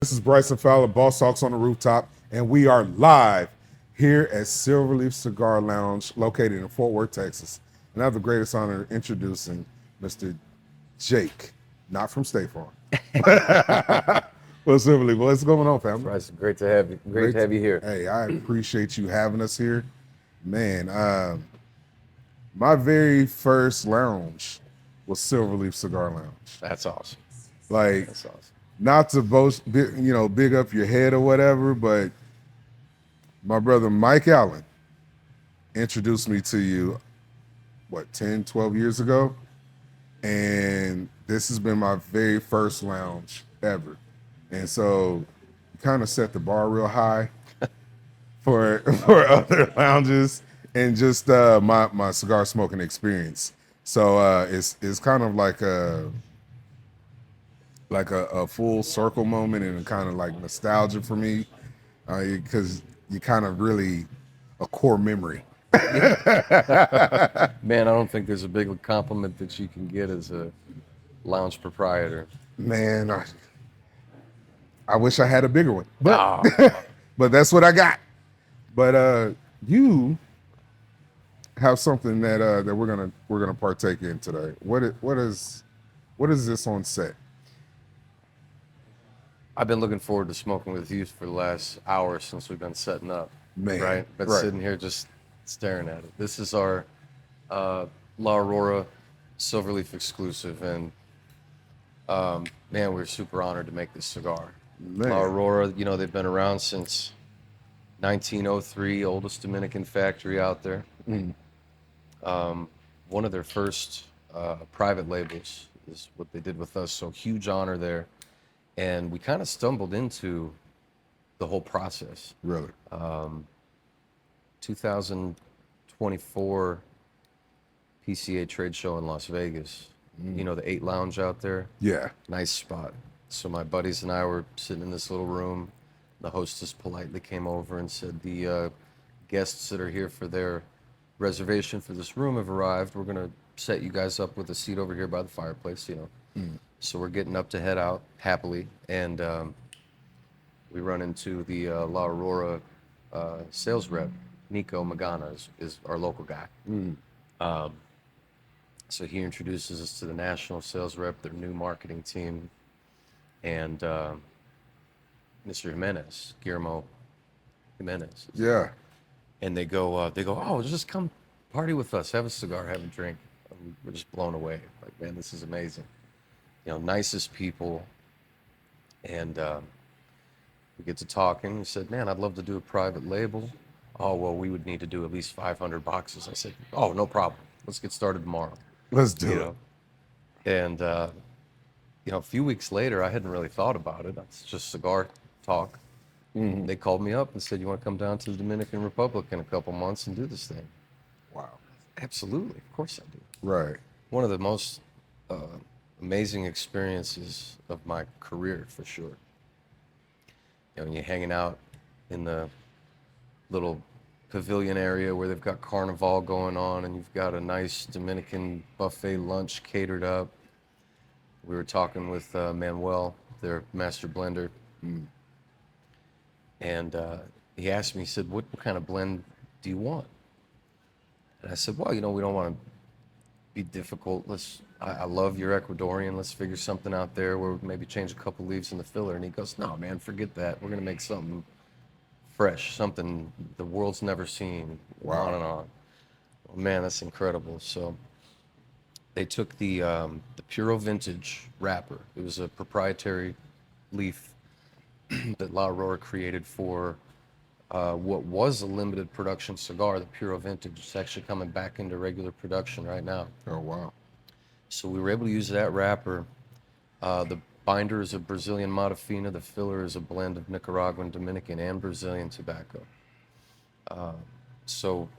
This is Bryson Fowler, Boss Talks on the Rooftop, and we are live here at Silverleaf Cigar Lounge, located in Fort Worth, Texas. And I have the greatest honor of introducing Mr. Jake, not from State Farm. Well, Silverleaf, what's going on, family? Bryson, great to have you. Great to have you here. Hey, I appreciate you having us here. Man, my very first lounge was Silverleaf Cigar Lounge. That's awesome. Like, That's awesome. not to boast, big up your head or whatever, but my brother Mike Allen introduced me to you, 10, 12 years ago? And this has been my very first lounge ever. And so kind of set the bar real high for other lounges and just my cigar smoking experience. So it's kind of like a full circle moment and kind of like nostalgia for me, because you kind of really a core memory. Man, I don't think there's a bigger compliment that you can get as a lounge proprietor. Man, I wish I had a bigger one, but Oh, but that's what I got. But you have something that we're gonna partake in today. What is this on set? I've been looking forward to smoking with you for the last hour since we've been setting up. Man, right? Been right. sitting here just staring at it. This is our La Aurora Silverleaf exclusive, and man, we're super honored to make this cigar. Man. La Aurora, they've been around since 1903, oldest Dominican factory out there. One of their first private labels is what they did with us, so huge honor there. And we kind of stumbled into the whole process. Really? 2024 PCA trade show in Las Vegas. The 8 Lounge out there. Yeah. Nice spot. So my buddies and I were sitting in this little room. The hostess politely came over and said, the guests that are here for their reservation for this room have arrived. We're going to set you guys up with a seat over here by the fireplace, So we're getting up to head out happily. And we run into the La Aurora sales rep. Nico Magana is our local guy. So he introduces us to the national sales rep, their new marketing team, and Mr. Jimenez, Guillermo Jimenez. Yeah. And they go, oh, just come party with us, have a cigar, have a drink. And we're just blown away. Like, man, this is amazing. Nicest people. And we get to talking. He said, man, I'd love to do a private label. Oh, well, we would need to do at least 500 boxes. I said, oh, no problem. Let's get started tomorrow. Let's do it. And, a few weeks later, I hadn't really thought about it. It's just cigar talk. They called me up and said, you want to come down to the Dominican Republic in a couple months and do this thing? Wow. Absolutely. Of course I do. Right. One of the most amazing experiences of my career, for sure. When you're hanging out in the little pavilion area where they've got carnival going on and you've got a nice Dominican buffet lunch catered up. We were talking with Manuel, their master blender, and he asked me, he said, what kind of blend do you want? And I said, well, we don't want to be difficult. I love your Ecuadorian. Let's figure something out there where we maybe change a couple leaves in the filler. And he goes, no, man, forget that. We're going to make something fresh, something the world's never seen. Wow. On and on. Well, man, that's incredible. So they took the Puro Vintage wrapper. It was a proprietary leaf that La Aurora created for what was a limited production cigar, the Puro Vintage. It's actually coming back into regular production right now. Oh, wow. So we were able to use that wrapper. The binder is a Brazilian Matafina. The filler is a blend of Nicaraguan, Dominican, and Brazilian tobacco. So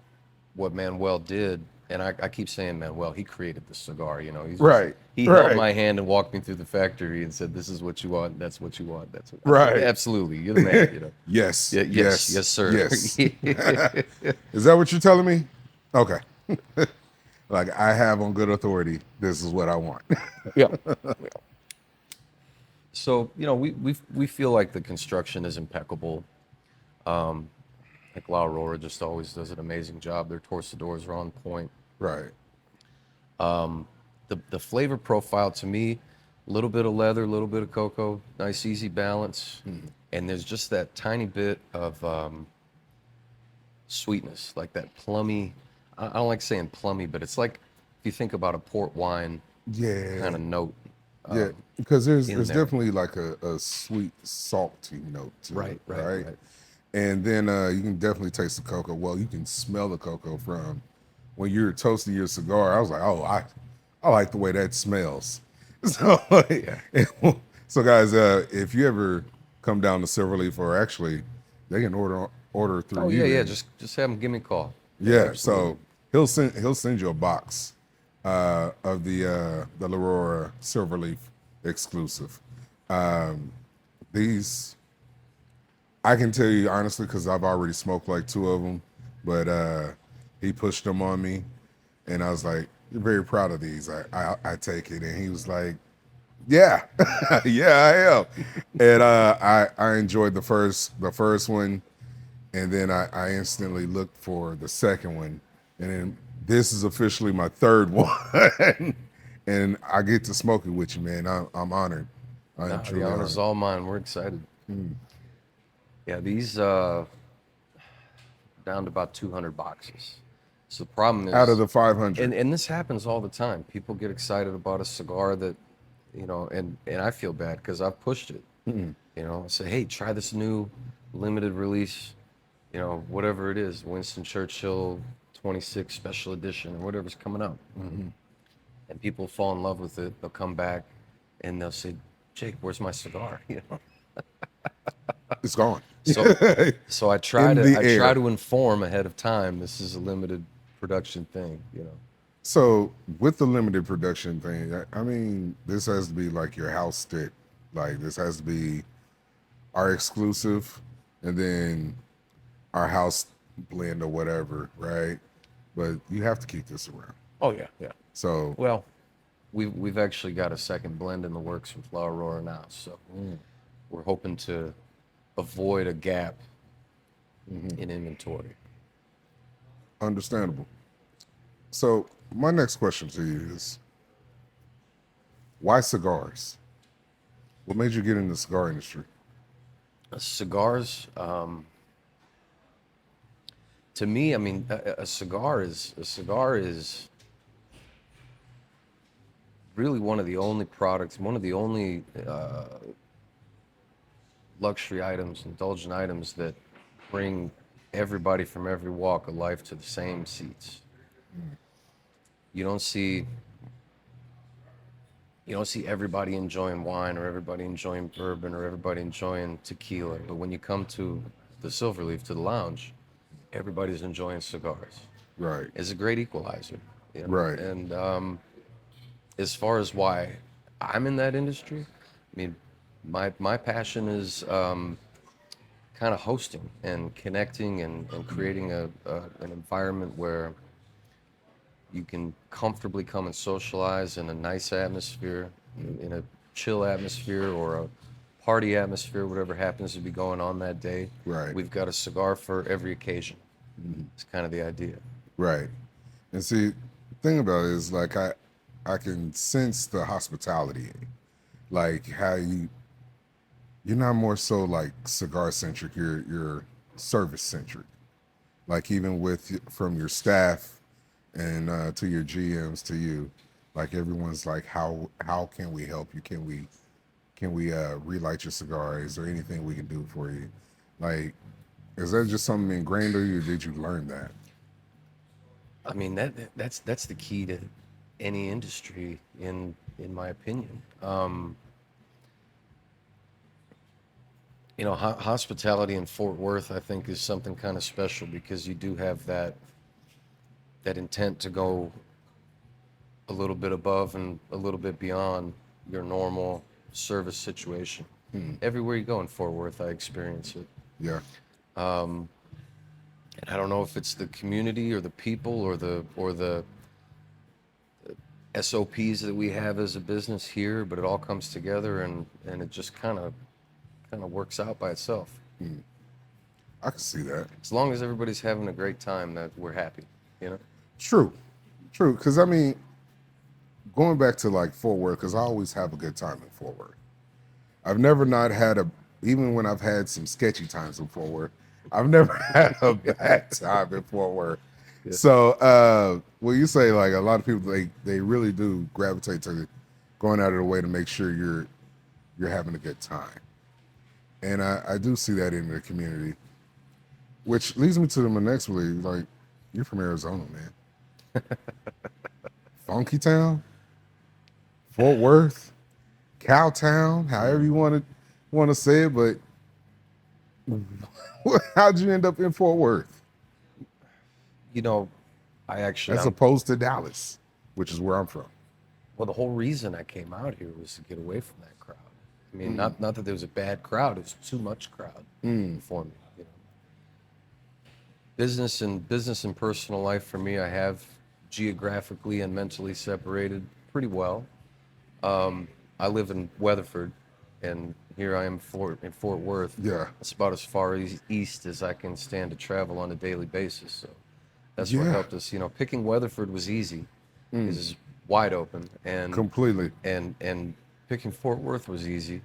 what Manuel did, and I keep saying Manuel, he created the cigar, He's Right. He right. held my hand and walked me through the factory and said, this is what you want, that's what you want. That's what, Right. Absolutely, you're the man, Yes. Yes, sir. Yes. Is that what you're telling me? Okay. Like, I have on good authority, this is what I want. Yeah. So, we feel like the construction is impeccable. Like La Aurora just always does an amazing job. Their torcedores are on point. Right. The flavor profile to me, a little bit of leather, a little bit of cocoa, nice easy balance, and there's just that tiny bit of sweetness, like that plummy. I don't like saying plummy, but it's like if you think about a port wine Yeah. kind of note. Yeah, because there's in there. definitely like a sweet, salty note to Right, it, right, right? right. And then you can definitely taste the cocoa. Well, you can smell the cocoa from when you're toasting your cigar. I was like, oh, I like the way that smells. So, Yeah. so guys, if you ever come down to Silverleaf, or actually, they can order through Oh you. yeah. And, Just have them give me a call. Yeah, yeah, absolutely. so he'll send you a box of the Aurora Silverleaf exclusive. These I can tell you honestly because I've already smoked like two of them, but he pushed them on me, and I was like, "You're very proud of these." I take it, and he was like, "Yeah, yeah, I am." And I enjoyed the first one, and then I instantly looked for the second one, and then this is officially my third one, and I get to smoke it with you, man. I'm honored. I am No, the truly honor's honored. all mine. We're excited. Yeah, these down to about 200 boxes. So the problem Out of is, the 500, and this happens all the time. People get excited about a cigar that, and I feel bad because I've pushed it. I say, hey, try this new limited release, whatever it is, Winston Churchill 26 special edition or whatever's coming out. And people fall in love with it. They'll come back and they'll say, Jake, where's my cigar? it's gone. So, so I try In to the I try air. to inform ahead of time. This is a limited production thing. So with the limited production thing, I mean, this has to be like your house stick. Like this has to be our exclusive, and then our house blend or whatever, right? But you have to keep this around. Oh yeah, yeah. So Well, we've actually got a second blend in the works with La Aurora now, so we're hoping to avoid a gap in inventory. understandable. So my next question to you is, why cigars? What made you get in the cigar industry? Cigars, to me, I mean, a cigar is really one of the only products, one of the only luxury items, indulgent items that bring everybody from every walk of life to the same seats. You don't see everybody enjoying wine or everybody enjoying bourbon or everybody enjoying tequila, but when you come to the Silverleaf, to the lounge, everybody's enjoying cigars. Right. It's a great equalizer. Right. And as far as why I'm in that industry, I mean, my passion is kind of hosting and connecting and creating an environment where you can comfortably come and socialize in a nice atmosphere, in a chill atmosphere or a party atmosphere, whatever happens to be going on that day. Right. We've got a cigar for every occasion. It's kind of the idea. Right. And see, the thing about it is like I can sense the hospitality, like how you're not more so like cigar centric, you're service centric. Like even with from your staff and to your GMs to you, like everyone's like, how can we help you? Can we relight your cigar? Is there anything we can do for you? Like, is that just something ingrained in you, or did you learn that? I mean, that's the key to any industry, in my opinion. Hospitality in Fort Worth, I think, is something kind of special because you do have that intent to go a little bit above and a little bit beyond your normal service situation. Everywhere you go in Fort Worth, I experience it. Yeah. And I don't know if it's the community or the people or the SOPs that we have as a business here, but it all comes together and it just kind of works out by itself. I can see that. As long as everybody's having a great time, that we're happy, you know? True, true. Because I mean, going back to like Fort Worth, because I always have a good time in Fort Worth. I've never not had a, even when I've had some sketchy times in Fort Worth, I've never had a bad time in Fort Worth. Yeah. So, well, you say like a lot of people they really do gravitate to going out of their way to make sure you're having a good time, and I do see that in the community, which leads me to my next league. Like, you're from Arizona, man. Funky Town, Fort Worth, Cowtown, however you want to say it, but how'd you end up in Fort Worth? You know, I actually, As opposed to Dallas, which is where I'm from. well, the whole reason I came out here was to get away from that crowd. I mean, not that there was a bad crowd, it was too much crowd for me. You know? Business and personal life for me, I have geographically and mentally separated pretty well. I live in Weatherford, and here I am in Fort Worth. Yeah. It's about as far east as I can stand to travel on a daily basis. So that's what Yeah. helped us. You know, picking Weatherford was easy. It's wide open, and Completely. and picking Fort Worth was easy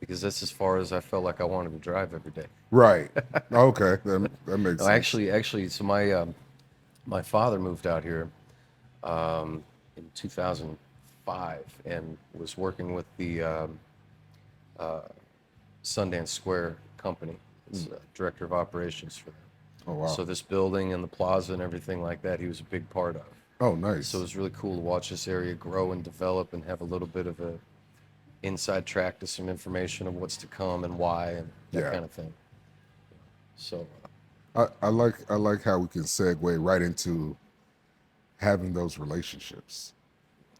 because that's as far as I felt like I wanted to drive every day. Right. Okay. That makes No, sense. actually, so my father moved out here in 2005 and was working with the Sundance Square company. It's director of operations for them. Oh, wow. So this building and the plaza and everything like that, he was a big part of. Oh, nice. So it was really cool to watch this area grow and develop and have a little bit of a inside track to some information of what's to come and why and that Yeah. kind of thing. So I like how we can segue right into having those relationships,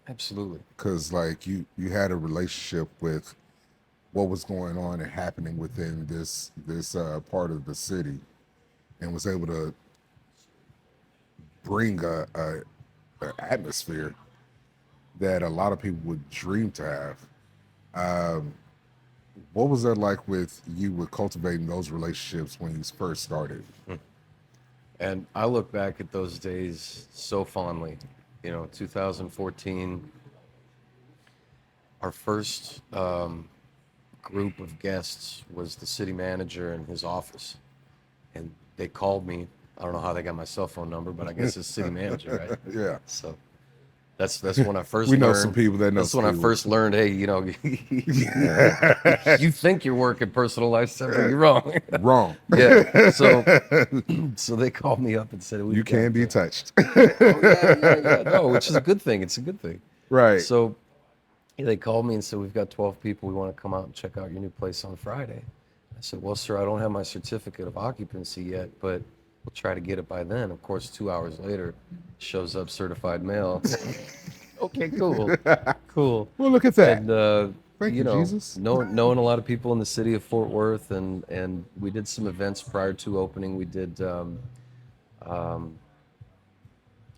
absolutely. because like you had a relationship with what was going on and happening within this part of the city, and was able to bring a atmosphere that a lot of people would dream to have. What was that like with you with cultivating those relationships when you first started? And I look back at those days so fondly. You know, 2014, our first group of guests was the city manager and his office. And they called me. I don't know how they got my cell phone number, but I guess it's city manager, right? Yeah. So that's when I first We know learned. some people that know That's some when I people. first learned, hey, you know, you think you're working personal life stuff, but you're wrong. Wrong. Yeah. So they called me up and said, You can be touched. yeah. No, which is a good thing. It's a good thing. Right. So they called me and said, we've got 12 people. We want to come out and check out your new place on Friday. I said, well, sir, I don't have my certificate of occupancy yet, but we'll try to get it by then. Of course, 2 hours later, shows up certified mail. Okay, cool. Cool. Well, look at that. And, Thank you, know, Jesus. knowing a lot of people in the city of Fort Worth, and we did some events prior to opening. We did,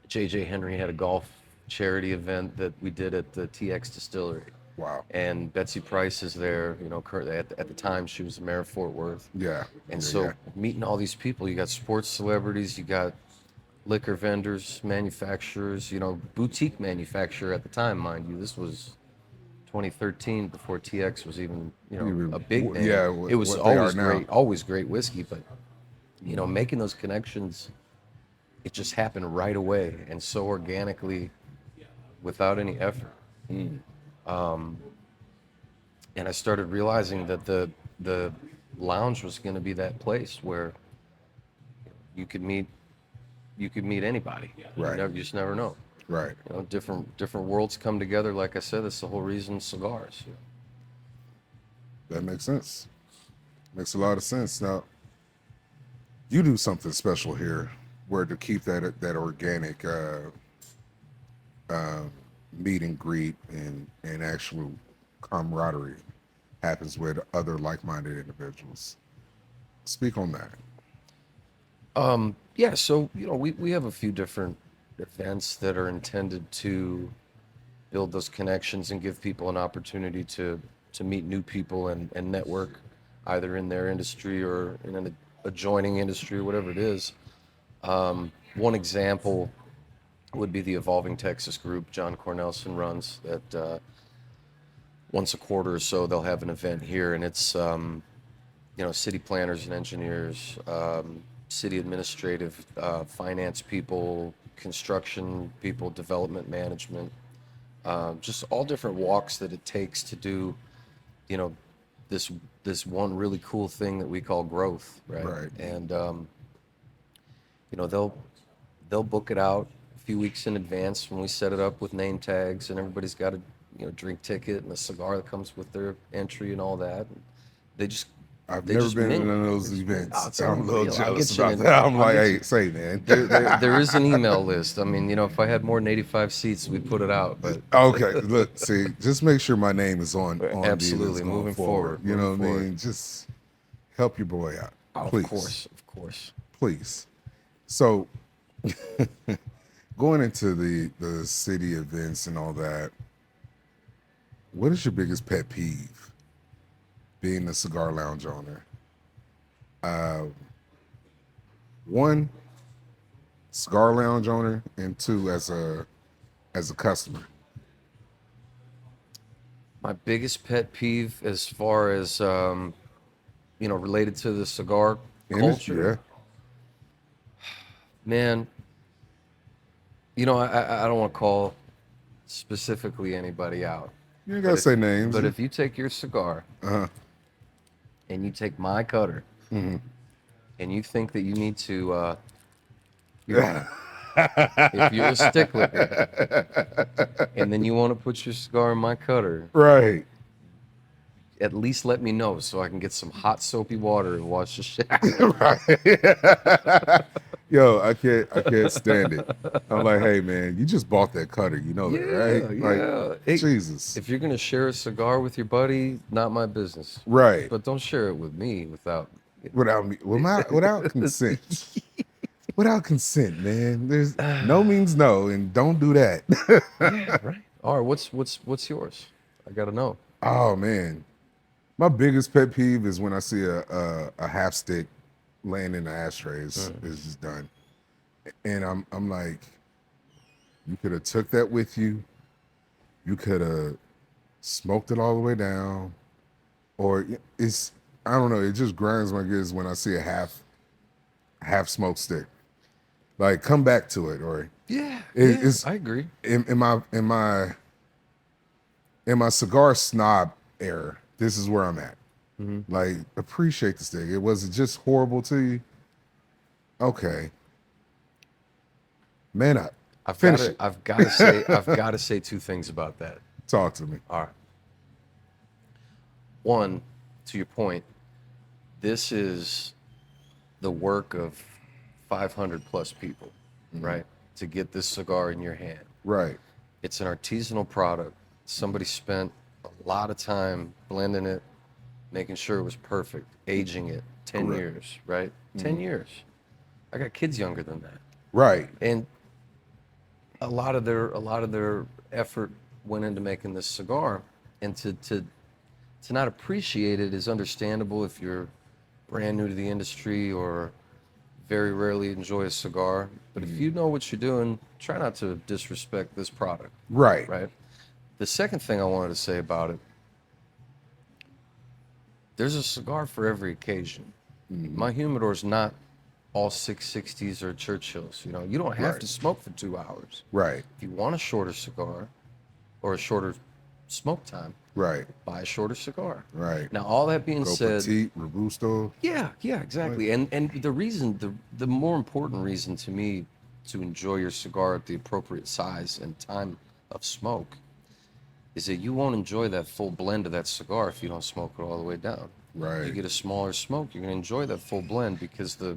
J.J. Henry had a golf charity event that we did at the TX Distillery. Wow. And Betsy Price is there, you know, currently at the time she was the mayor of Fort Worth. Yeah. And Yeah, so yeah. meeting all these people, you got sports celebrities, you got liquor vendors, manufacturers, you know, boutique manufacturer at the time, mind you. This was 2013 before TX was even, you know, Even- a big name. yeah, it was what they are always now. great whiskey, but you know, making those connections, it just happened right away and so organically without any effort. And I started realizing that the lounge was going to be that place where you could meet anybody. Right. You just never know. Right. You know, different worlds come together. Like I said, that's the whole reason cigars. That makes sense. Makes a lot of sense. Now, you do something special here, where to keep that organic meet and greet and actual camaraderie happens with other like-minded individuals. Speak on that. Yeah, so you know, we have a few different events that are intended to build those connections and give people an opportunity to meet new people and network, either in their industry or in an adjoining industry or whatever it is. One example would be the Evolving Texas group John Cornelson runs. That once a quarter or so they'll have an event here, and it's city planners and engineers, city administrative, finance people, construction people, development management, just all different walks that it takes to do, this one really cool thing that we call growth, right? Right. And they'll book it out a few weeks in advance when we set it up with name tags, and everybody's got a drink ticket and a cigar that comes with their entry and all that. And I've they never just been in mingle. one of those events. Oh, it's I'm a little unreal. I'll jealous get you about in. that. I'm I'll like, get hey, you- say, man. there is an email list. I mean, if I had more than 85 seats, we'd put it out. But Okay, look, see, just make sure my name is on the Absolutely, list going moving forward. forward, You know moving what I forward. mean? Just help your boy out, please. Of course. Please. So, going into the city events and all that, what is your biggest pet peeve? Being a cigar lounge owner. One, cigar lounge owner, and two, as a customer. My biggest pet peeve, as far as related to the cigar culture, man. I don't want to call specifically anybody out. You ain't gotta say names. But if you take your cigar and you take my cutter and you think that you need to, if you're a stickler and then you want to put your cigar in my cutter, right. at least let me know so I can get some hot soapy water and wash the shit. Right. Yo, I can't stand it. I'm like, hey man, you just bought that cutter, you know that, right? Like, Hey, Jesus. if you're gonna share a cigar with your buddy, not my business. Right. But don't share it with me without. Without me, without consent. Without consent, man. There's no means no, and don't do that. Yeah, right. All right, what's yours? I gotta know. Oh man, my biggest pet peeve is when I see a half stick laying in the ashtray. It's just done, and I'm like, you could have took that with you. You could have smoked it all the way down, or I don't know. It just grinds my gears when I see a half smoked stick. Like, come back to it, or I agree. in my cigar snob era, this is where I'm at. Like, appreciate the stick. It wasn't just horrible to you. Okay, man up. I've Finish got to say two things about that. Talk to me. All right. One, to your point, this is the work of 500 plus people, right? To get this cigar in your hand. Right. It's an artisanal product. Somebody spent a lot of time blending it, making sure it was perfect, aging it, 10 Correct. years, right? 10 years. I got kids younger than that. Right. And a lot of their effort went into making this cigar, and to not appreciate it is understandable if you're brand new to the industry or very rarely enjoy a cigar. But if you know what you're doing, try not to disrespect this product. Right. Right. The second thing I wanted to say about it, there's a cigar for every occasion. My humidor's not all 660s or Churchills. You don't have Right. to smoke for 2 hours. Right. If you want a shorter cigar or a shorter smoke time, Right. buy a shorter cigar. Right. Now, all that being Go said, petite, robusto. yeah, exactly. And the more important reason to me to enjoy your cigar at the appropriate size and time of smoke is that you won't enjoy that full blend of that cigar if you don't smoke it all the way down. Right. You get a smaller smoke, you're going to enjoy that full blend because the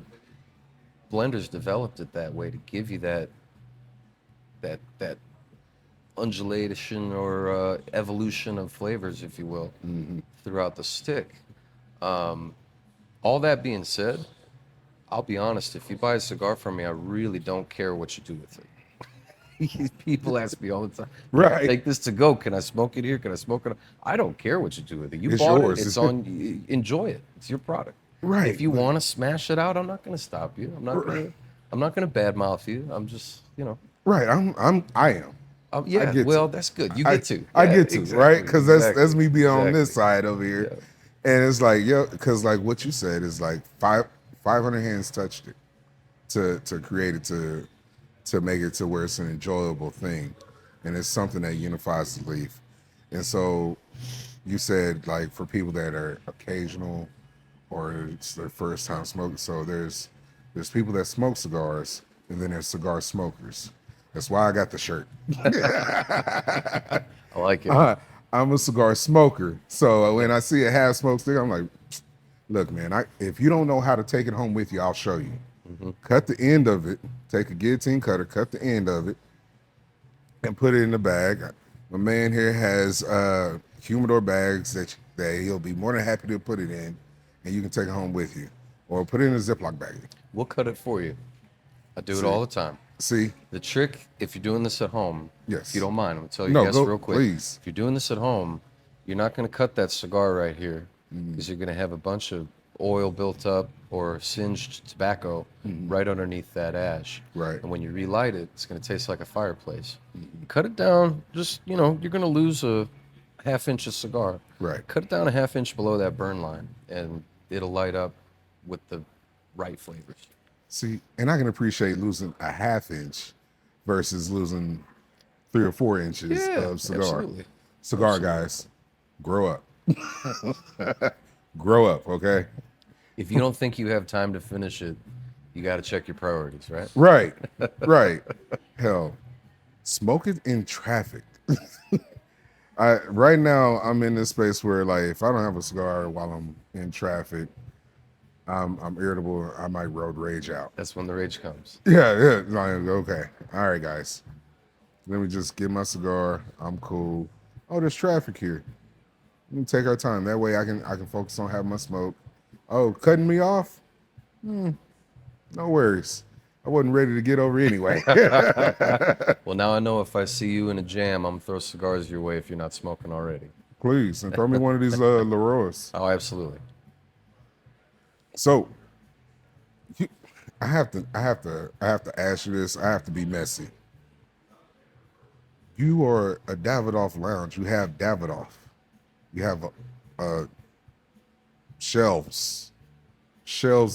blenders developed it that way to give you that undulation or evolution of flavors, if you will, throughout the stick. All that being said, I'll be honest, if you buy a cigar from me, I really don't care what you do with it. People ask me all the time, Right. take this to go. Can I smoke it here? Can I smoke it? I don't care what you do with it. You It's bought yours. it. It's on. Enjoy it. It's your product. Right. If you but- want to smash it out, I'm not going to stop you. I'm not going to badmouth you. I'm just, Right. I am. yeah. get Well, to. that's good. You I, get to. I Yeah, get to, right? Because that's me being on this exactly. side over here. Yeah. And it's like, yo, because like what you said is like 500 hands touched it to create it to make it to where it's an enjoyable thing, and it's something that unifies the leaf. And so you said like for people that are occasional or it's their first time smoking. So there's people that smoke cigars, and then there's cigar smokers. That's why I got the shirt. I like it. I'm a cigar smoker. So when I see a half smoked stick, I'm like, look, man, if you don't know how to take it home with you, I'll show you. Cut the end of it, take a guillotine cutter, cut the end of it, and put it in the bag. My man here has humidor bags that he'll be more than happy to put it in, and you can take it home with you. Or put it in a Ziploc bag. We'll cut it for you. I do it all the time. See? The trick, if you're doing this at home, Yes. if you don't mind, I'm going to tell you No, guys go, real quick. please. If you're doing this at home, you're not going to cut that cigar right here Mm-hmm. because you're going to have a bunch of oil built up or singed tobacco right underneath that ash. Right. And when you relight it, it's going to taste like a fireplace. Cut it down, just, you're going to lose a half-inch of cigar. Right. Cut it down a half-inch below that burn line, and it'll light up with the right flavors. See, and I can appreciate losing a half inch versus losing 3 or 4 inches of cigar. Absolutely. Cigar guys, grow up. Grow up, okay? If you don't think you have time to finish it, you got to check your priorities, right? Right, right. Hell, smoke it in traffic. Right now I'm in this space where like if I don't have a cigar while I'm in traffic, I'm irritable. I might road rage out. That's when the rage comes. Yeah. Like, okay. All right, guys. Let me just get my cigar. I'm cool. Oh, there's traffic here. Let me take our time. That way I can focus on having my smoke. Oh, cutting me off? No worries. I wasn't ready to get over anyway. Well, now I know if I see you in a jam, I'm going to throw cigars your way if you're not smoking already. Please, and throw me one of these Auroras. Oh, absolutely. So, I have to ask you this. I have to be messy. You are a Davidoff lounge. You have Davidoff. You have shelves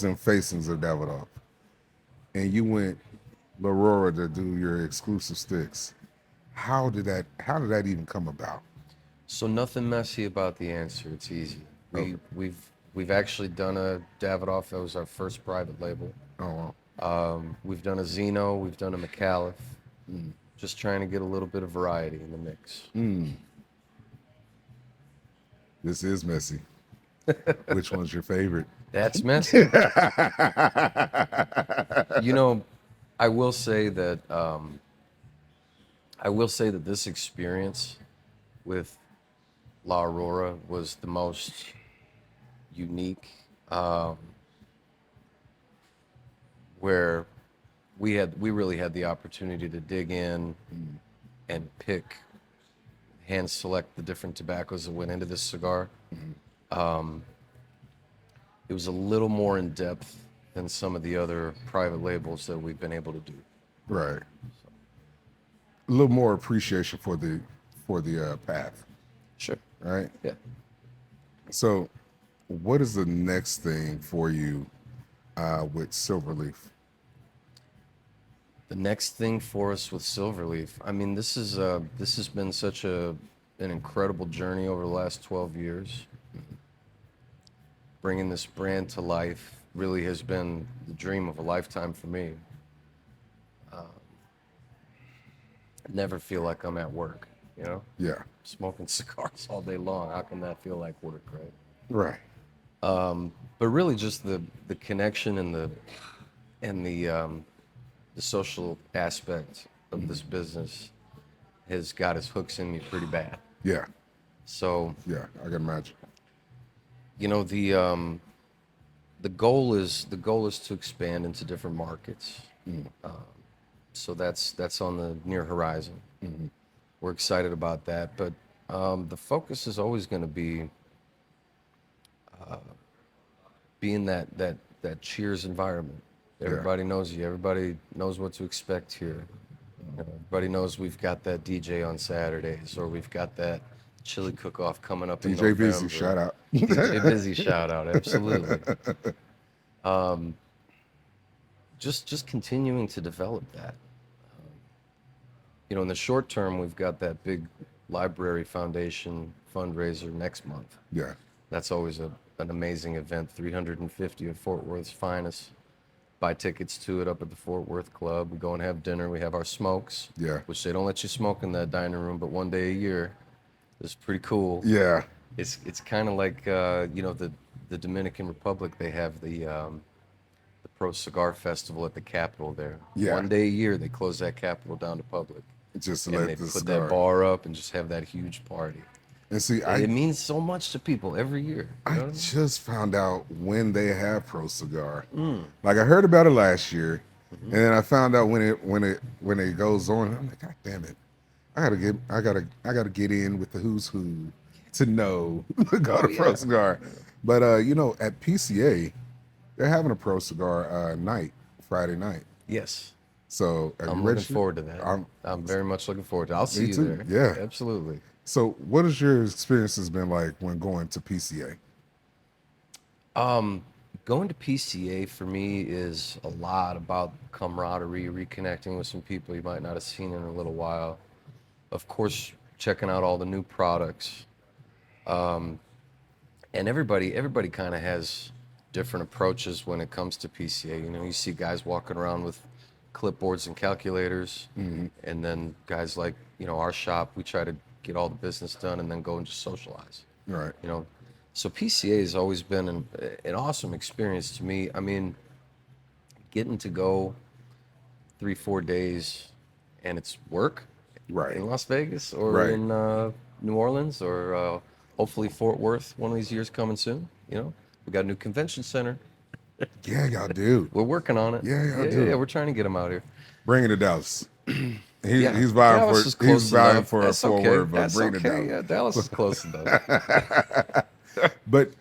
and facings of Davidoff, and you went Aurora to do your exclusive sticks. How did that even come about? So nothing messy about the answer. It's easy. We've actually done a Davidoff. That was our first private label. Oh, wow. We've done a Zeno. We've done a McAuliffe. Just trying to get a little bit of variety in the mix. This is messy. Which one's your favorite? That's messy. I will say that this experience with La Aurora was the most unique, where we really had the opportunity to dig in and pick, hand select the different tobaccos that went into this cigar. It was a little more in depth than some of the other private labels that we've been able to do. Right. A little more appreciation for the path, Sure. right? Yeah. So, what is the next thing for you with Silverleaf? The next thing for us with Silverleaf, I mean, this has been such an incredible journey over the last 12 years. Bringing this brand to life really has been the dream of a lifetime for me. I never feel like I'm at work, Yeah. smoking cigars all day long. How can that feel like work, right? Right. But really, just the connection and the social aspect of this business has got its hooks in me pretty bad. Yeah. So, Yeah. I can imagine. the goal is to expand into different markets. So that's on the near horizon. We're excited about that, but the focus is always going to be being that Cheers environment. Everybody knows you. Everybody knows what to expect here. Everybody knows we've got that DJ on Saturdays, or we've got that chili cook-off coming up in DJ November. Busy, shout out. DJ Busy, shout out, absolutely. Just continuing to develop that. In the short term, we've got that big library foundation fundraiser next month. Yeah. That's always an amazing event. 350 of Fort Worth's finest. Buy tickets to it up at the Fort Worth Club. We go and have dinner. We have our smokes. Yeah. Which they don't let you smoke in that dining room, but one day a year. It's pretty cool. Yeah. It's kind of like the Dominican Republic. They have the Pro Cigar Festival at the Capitol there. Yeah. One day a year they close that Capitol down to public. Just to And let they the put cigar. that bar up and just have that huge party. And see, It means so much to people every year. You know I what I mean? just found out when they have Pro Cigar. Like I heard about it last year, and then I found out when it goes on. I'm like, God damn it! I gotta get in with the who's who to know to go to Pro Cigar. But at PCA, they're having a Pro Cigar night Friday night. Yes. So are I'm you looking registered? forward to that. I'm very much looking forward to it. I'll see you too, there. yeah. Absolutely. So what has your experiences been like when going to PCA? Going to PCA for me is a lot about camaraderie, reconnecting with some people you might not have seen in a little while. Of course, checking out all the new products. And everybody kind of has different approaches when it comes to PCA. You see guys walking around with clipboards and calculators, and then guys like our shop, we try to get all the business done and then go and just socialize. Right. So PCA has always been an awesome experience to me. I mean, getting to go 3-4 days and it's work Right. in Las Vegas or Right. in New Orleans or hopefully Fort Worth one of these years coming soon. We got a new convention center. Yeah, y'all do. We're working on it. Yeah, y'all do. Yeah, we're trying to get them out here. Bring it to Dallas. Yeah, He's vying Dallas for is close he's vying enough. for a That's okay. forward, but That's bring it to okay. Dallas. Yeah, Dallas is close enough. But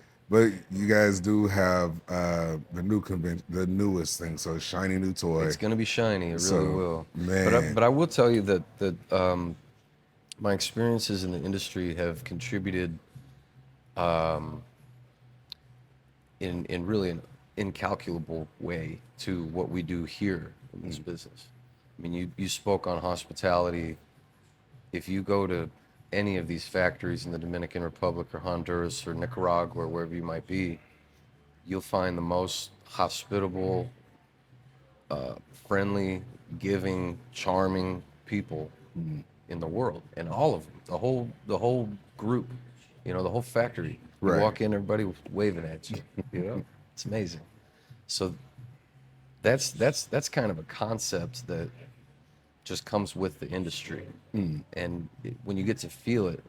you guys do have the new convention, the newest thing. So shiny new toy. It's going to be shiny. It really So, will. man. But I will tell you that my experiences in the industry have contributed in really an incalculable way to what we do here in this business. I mean, you spoke on hospitality. If you go to any of these factories in the Dominican Republic or Honduras or Nicaragua or wherever you might be, you'll find the most hospitable, friendly, giving, charming people in the world, and all of them, the whole group, the whole factory. You Right. walk in, everybody waving at you. It's amazing. So that's kind of a concept that just comes with the industry, and when you get to feel it,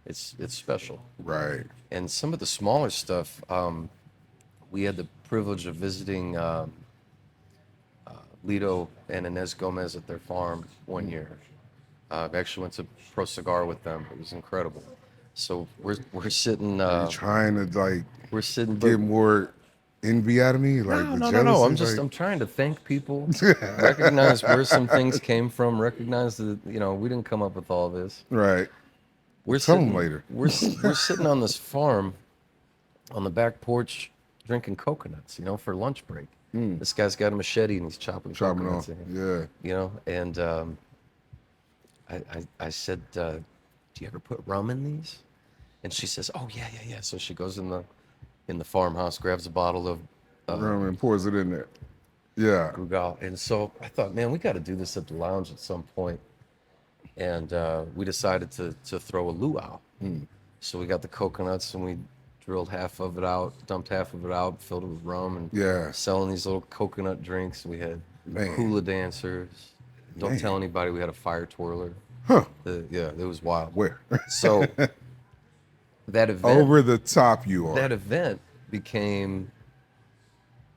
it's special. Right. And some of the smaller stuff, we had the privilege of visiting Lito and Inez Gomez at their farm one year. I actually went to Pro Cigar with them. It was incredible. So we're sitting. You trying to We're sitting. get more envy out of me? Like the No. jealousy? I'm trying to thank people, recognize where some things came from, recognize that we didn't come up with all this. Right. We're Tell 'em sitting later. We're sitting on this farm, on the back porch, drinking coconuts. For lunch break. This guy's got a machete and he's chopping coconuts. off. Yeah. And I said, do you ever put rum in these? And she says, oh yeah. So she goes in the farmhouse, grabs a bottle of Rum and pours it in there. Yeah. Brugal. And so I thought, man, we got to do this at the lounge at some point. And we decided to throw a luau. So we got the coconuts and we drilled half of it out, dumped half of it out, filled it with rum, and Yeah. selling these little coconut drinks. We had Man. hula dancers. Don't Man. tell anybody we had a fire twirler. Huh. Yeah, it was wild. Where? So that event, Over the top you are. that event became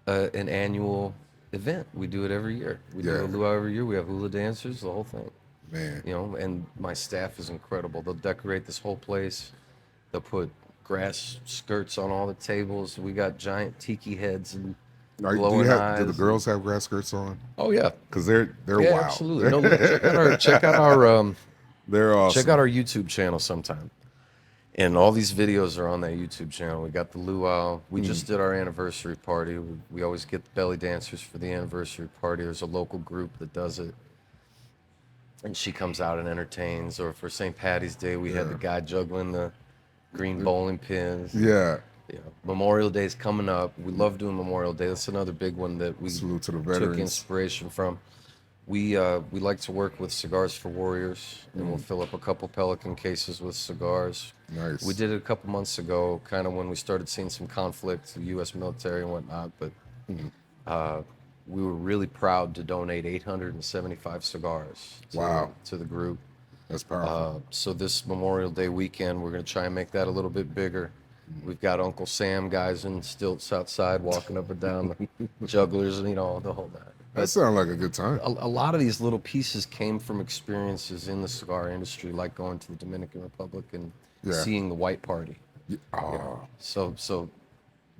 an annual event. We do it every year. We do Yeah. a luau every year. We have hula dancers, the whole thing. Man. You know, and my staff is incredible. They'll decorate this whole place. They'll put grass skirts on all the tables. We got giant tiki heads and glowing Do the eyes. girls have grass skirts on? Oh yeah, Because they're yeah, wild. absolutely. No, look, They're awesome. check out our YouTube channel sometime. And all these videos are on that YouTube channel. We got the luau. We just did our anniversary party. We always get the belly dancers for the anniversary party. There's a local group that does it. And she comes out and entertains. Or for St. Patty's Day, we had the guy juggling the green bowling pins. Yeah. You know, Memorial Day's coming up. We love doing Memorial Day. That's another big one that we Salute to the took veterans. inspiration from. We like to work with Cigars for Warriors, and we'll fill up a couple Pelican cases with cigars. Nice. We did it a couple months ago, kind of when we started seeing some conflict, the U.S. military and whatnot. But we were really proud to donate 875 cigars to the group. That's powerful. So this Memorial Day weekend, we're going to try and make that a little bit bigger. We've got Uncle Sam guys in stilts outside walking up and down, the jugglers, and you know, the whole nine. That sounds like a good time. A lot of these little pieces came from experiences in the cigar industry, like going to the Dominican Republic and seeing the white party. Oh, So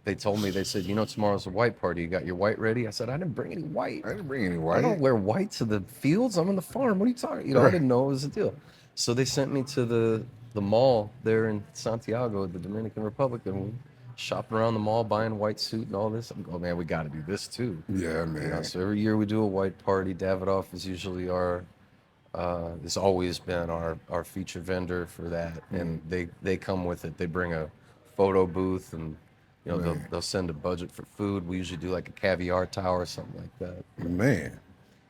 they told me, they said, you know, tomorrow's a white party. You got your white ready? I said, I didn't bring any white. I didn't bring any I white. don't wear white to the fields. I'm on the farm. What are you talking? You know, I didn't know it was a deal. So they sent me to the mall there in Santiago, the Dominican Republic, and we shopping around the mall, buying white suit and all this. I'm going, man, we got to do this too. Yeah, You know, man. so every year we do a white party. Davidoff is usually has always been our feature vendor for that, and they come with it. They bring a photo booth, and you know they'll send a budget for food. We usually do like a caviar tower or something like that. Man.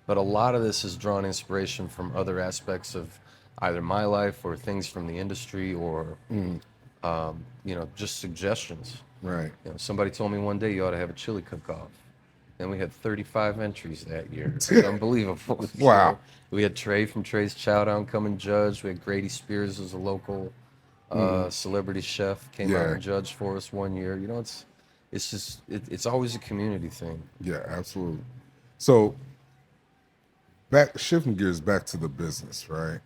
But a lot of this has drawn inspiration from other aspects of either my life or things from the industry, or you know, just suggestions. Right. You know, somebody told me one day you ought to have a chili cook-off. And we had 35 entries that year. It's unbelievable. Wow. We had Trey from Trey's Chowdown come and judge. We had Grady Spears as a local celebrity chef, came out and judged for us one year. You know, it's always a community thing. Yeah, absolutely. So, shifting gears back to the business, right?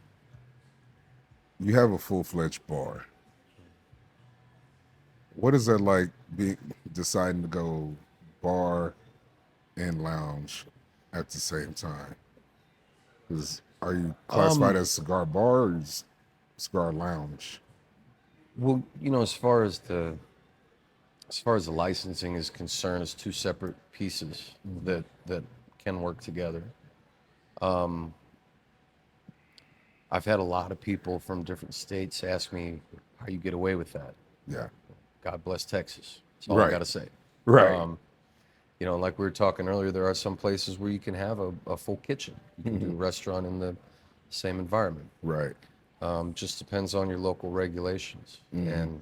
You have a full-fledged bar. What is that like, deciding to go bar and lounge at the same time? Are you classified as cigar bar or cigar lounge? Well, you know, as far as the licensing is concerned, it's two separate pieces that can work together. I've had a lot of people from different states ask me how you get away with that. Yeah. God bless Texas. That's all I got to say. Right. You know, like we were talking earlier, there are some places where you can have a full kitchen. You can do a restaurant in the same environment. Right. Just depends on your local regulations. And,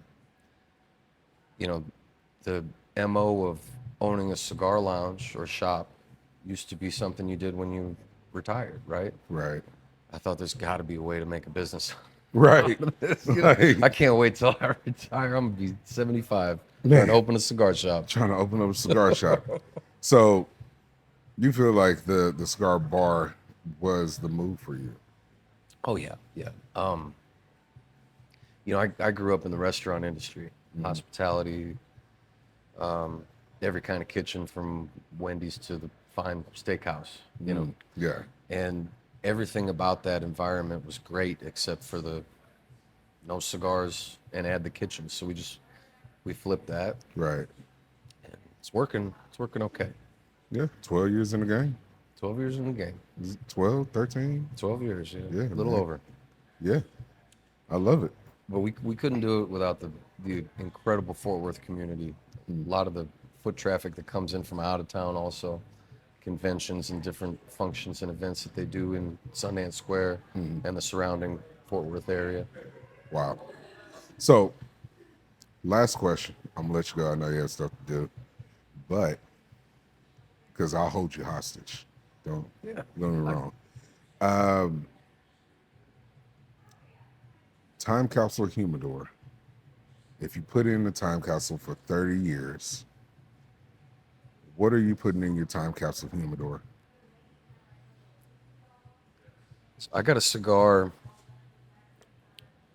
you know, the MO of owning a cigar lounge or shop used to be something you did when you retired, right? Right. I thought there's got to be a way to make a business. Right. You know, I can't wait till I retire. I'm going to be 75 Man. and open a cigar shop. Trying to open up a cigar shop. So, you feel like the cigar bar was the move for you? Oh, yeah. Yeah. You know, I grew up in the restaurant industry, hospitality, every kind of kitchen from Wendy's to the fine steakhouse, you know. Yeah. And everything about that environment was great except for the no cigars and add the kitchen. So we flipped that. Right. And it's working okay. Yeah. 12 years in the game. 12 years in the game. 12, 13? 12 years, yeah. Yeah, A little man. over. Yeah. I love it. But we couldn't do it without the incredible Fort Worth community. A lot of the foot traffic that comes in from out of town also. Conventions and different functions and events that they do in Sundance Square and the surrounding Fort Worth area. Wow. So, last question. I'm going to let you go. I know you have stuff to do. But, because I'll hold you hostage. Don't get me wrong. Time capsule humidor. If you put it in the time capsule for 30 years, What are you putting in your time capsule humidor? So I got a cigar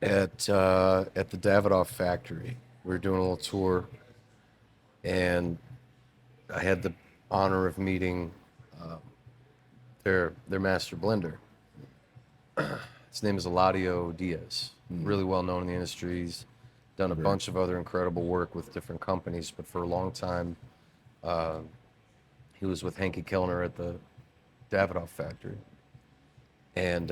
at the Davidoff factory. We were doing a little tour, and I had the honor of meeting their master blender. His name is Eladio Diaz, really well known in the industry. He's done a bunch of other incredible work with different companies, but for a long time, he was with Henke Kellner at the Davidoff factory. And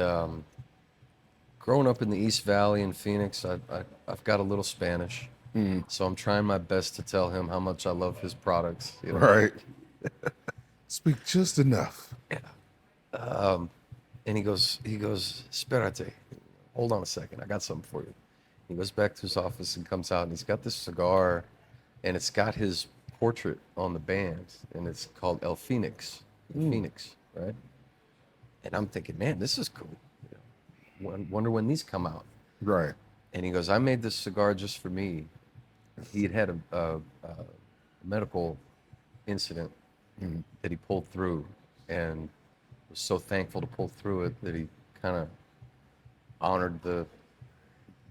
growing up in the East Valley in Phoenix, I've got a little Spanish, so I'm trying my best to tell him how much I love his products. You know? Right. Speak just enough. And he goes, Esperate, hold on a second, I got something for you. He goes back to his office and comes out, and he's got this cigar, and it's got his portrait on the band, and it's called El Phoenix, Phoenix, right? And I'm thinking, man, this is cool. You know, wonder when these come out. Right. And he goes, I made this cigar just for me. He had a medical incident that he pulled through, and was so thankful to pull through it that he kind of honored the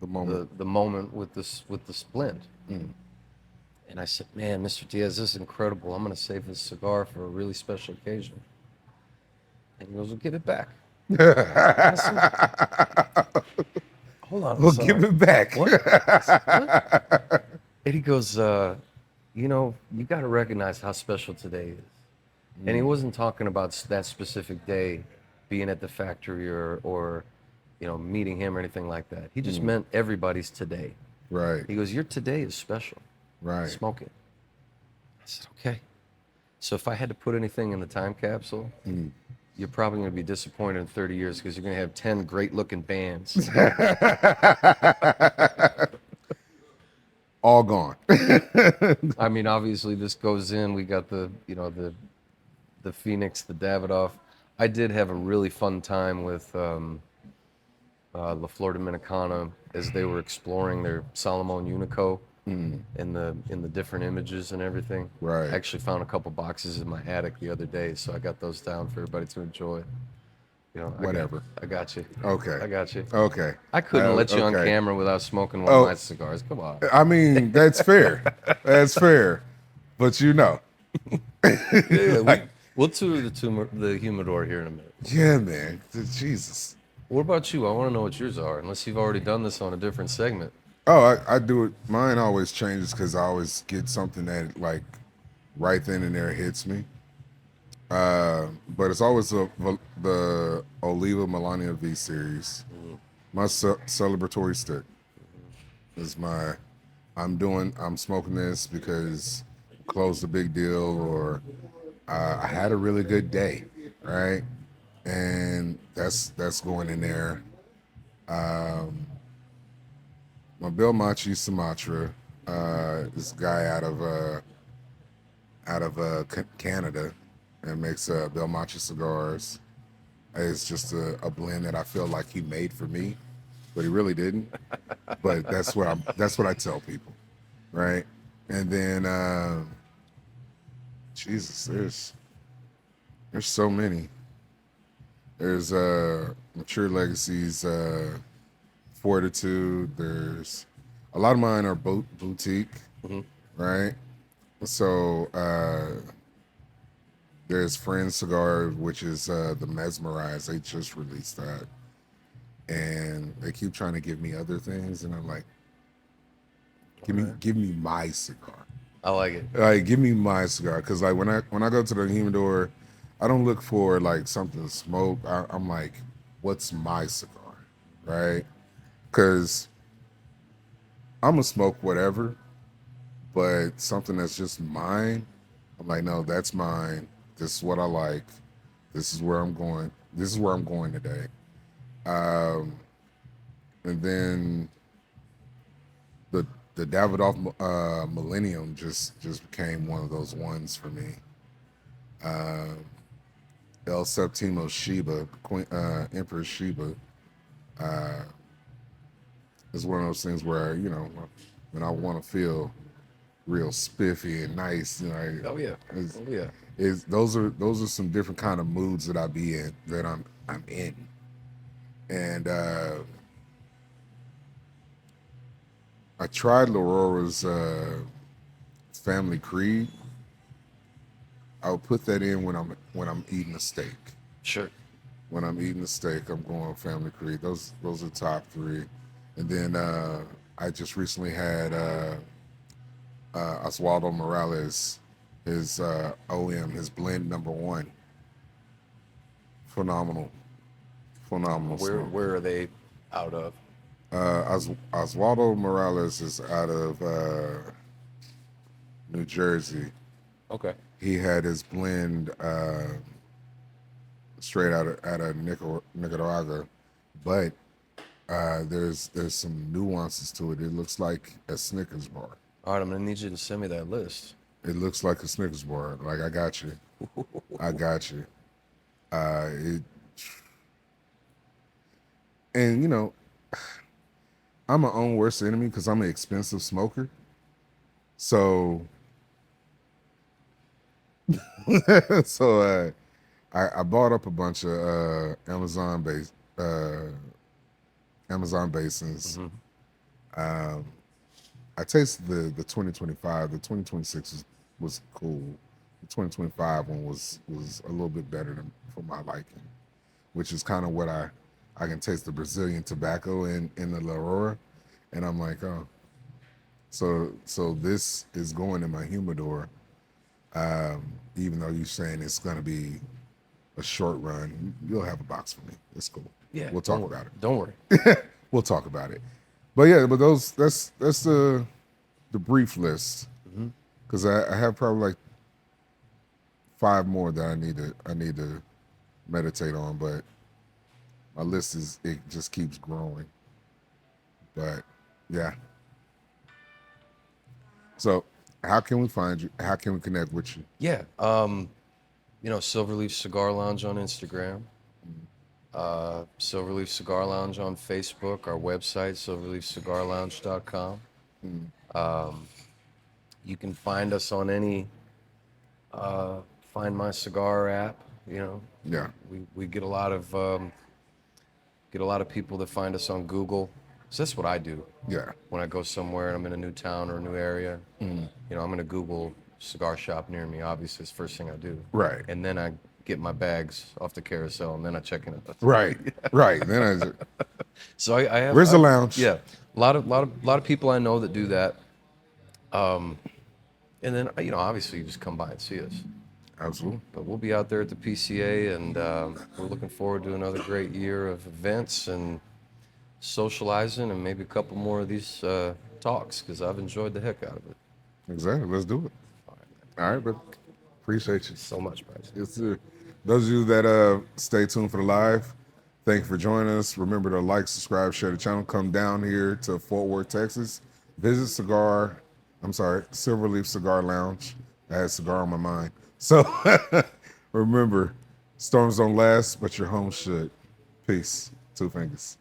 moment with the splint. And I said, man, Mr. Diaz, this is incredible. I'm going to save this cigar for a really special occasion. And he goes, well, give it back. I said, hold on. Well, give it back. What? I said, what? And he goes, you know, you got to recognize how special today is. And he wasn't talking about that specific day being at the factory or you know, meeting him or anything like that. He just meant everybody's today. Right. He goes, your today is special. Right. Smoke it. I said, okay. So if I had to put anything in the time capsule, you're probably going to be disappointed in 30 years because you're going to have 10 great-looking bands. All gone. I mean, obviously, this goes in. We got the, you know, the Phoenix, the Davidoff. I did have a really fun time with La Flor Dominicana as they were exploring their Salomon Unico in the different images and everything. Right. I actually found a couple boxes in my attic the other day, so I got those down for everybody to enjoy. You know, Whatever. I got you. Okay. I got you. Okay. I couldn't let you on okay. camera without smoking one of my cigars. Come on. I mean, that's fair. That's fair. But you know. Yeah, we'll tour the humidor here in a minute. Yeah, man. Jesus. What about you? I want to know what yours are, unless you've already done this on a different segment. Oh, I do it. Mine always changes because I always get something that like right then and there hits me. But it's always the Oliva Melania V series. My celebratory stick is my. I'm smoking this because closed a big deal or I had a really good day, right? And that's going in there. My Bill Machi Sumatra, this guy out of Canada, and makes Bill Machi cigars. It's just a blend that I feel like he made for me, but he really didn't. But that's what I tell people, right? And then, Jesus, there's so many. There's Mature Legacies, Fortitude. There's a lot of mine are boutique, right? So there's Friends Cigar, which is the Mesmerize. They just released that, and they keep trying to give me other things, and I'm like, give me my cigar. I like it. Like, give me my cigar, because like when I go to the humidor, I don't look for like something to smoke. I'm like, what's my cigar, right? Because I'm gonna smoke whatever, but something that's just mine, I'm like, no, that's mine. This is what I like. This is where I'm going. This is where I'm going today. And then the Davidoff Millennium just became one of those ones for me. El Septimo Sheba, Emperor Sheba, is one of those things where, you know, when I want to feel real spiffy and nice. You know, Oh yeah. it's, Oh yeah. those are some different kind of moods that I be in, that I'm in. And I tried Aurora's Family Creed. I'll put that in when I'm eating a steak. Sure. When I'm eating a steak, I'm going Family Creed. Those are top three. And then I just recently had Oswaldo Morales, his OM, his blend number one. Phenomenal, phenomenal smoke. Where are they out of? Oswaldo Morales is out of New Jersey. Okay. He had his blend straight out of Nicaragua, but there's some nuances to it. It looks like a Snickers bar. All right, I'm gonna need you to send me that list. It looks like a Snickers bar. Like, I got you. I got you. And you know, I'm my own worst enemy because I'm an expensive smoker. So, I bought up a bunch of Amazon basins. Um, I tasted the 2025. The 2026 was cool. The 2025 one was a little bit better for my liking, which is kind of what I can taste the Brazilian tobacco in the Aurora, and I'm like, oh, so this is going in my humidor, even though you're saying it's gonna be a short run. You'll have a box for me. It's cool. Yeah. We'll talk about it. Don't worry. We'll talk about it. But yeah, but that's the brief list, because I have probably like 5 more that I need to meditate on, but my list it just keeps growing. But yeah. So how can we find you? How can we connect with you? Yeah. Silverleaf Cigar Lounge on Instagram. Silverleaf Cigar Lounge on Facebook. Our website, silverleafcigarlounge.com. You can find us on any Find My Cigar app. Yeah. We get a lot of people that find us on Google. So that's what I do. Yeah. When I go somewhere and I'm in a new town or a new area, I'm going to Google cigar shop near me. Obviously, it's the first thing I do. Right. And then I get my bags off the carousel, and then I check in. Right. Right. Then So I have. Where's the lounge? Yeah, a lot of people I know that do that. And then obviously you just come by and see us. Absolutely. But we'll be out there at the PCA, and we're looking forward to another great year of events and socializing, and maybe a couple more of these talks, because I've enjoyed the heck out of it. Exactly. Let's do it. All right, but appreciate you So much, Bryce. Yes, sir. Those of you that stay tuned for the live, thank you for joining us. Remember to like, subscribe, share the channel. Come down here to Fort Worth, Texas. Visit Silverleaf Cigar Lounge. I had cigar on my mind. So remember, storms don't last, but your home should. Peace. 2 fingers.